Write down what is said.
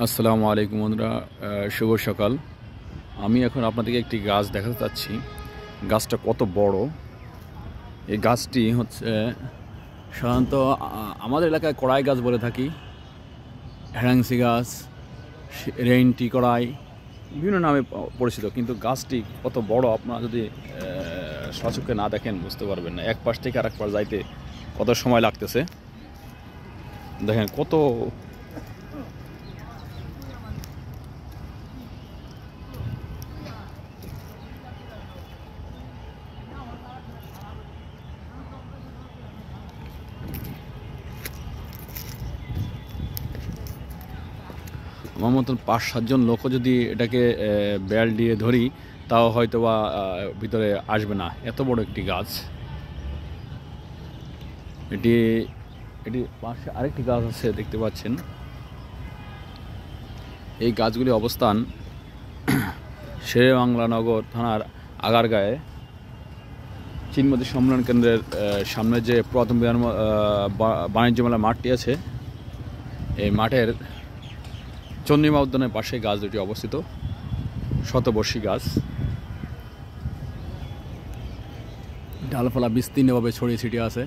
আসসালামু আলাইকুম বন্ধুরা, শুভ সকাল। আমি এখন আপনাদেরকে একটি গাছ দেখাতে চাচ্ছি। গাছটা কত বড়। এই গাছটি হচ্ছে সাধারণত আমাদের এলাকায় কড়াই গাছ বলে থাকি, হেরাংসি গাছ, রেইনটি কড়াই, বিভিন্ন নামে পরিচিত। কিন্তু গাছটি কত বড় আপনারা যদি সচক্ষে না দেখেন বুঝতে পারবেন না। এক পাশ থেকে আরেক পাশ যাইতে কত সময় লাগতেছে দেখেন। কত আমার মতন 5-7 জন লোকও যদি এটাকে বেল দিয়ে ধরি তাও হয়তো বা ভিতরে আসবে না। এত বড় একটি গাছ। এটি পাশে আরেকটি গাছ আছে, দেখতে পাচ্ছেন। এই গাছগুলি অবস্থান শেরেবাংলানগর থানার আগারগাঁয়ে চীনমতি সম্মেলন কেন্দ্রের সামনে যে প্রথম বাণিজ্য মেলার মাঠটি আছে, এই মাঠের চন্দ্রিমা উদ্যানের পাশে গাছ দুটি অবস্থিত। শতবর্ষী গাছ, ডালপালা বিস্তীর্ণভাবে ছড়িয়ে ছিটিয়ে আছে।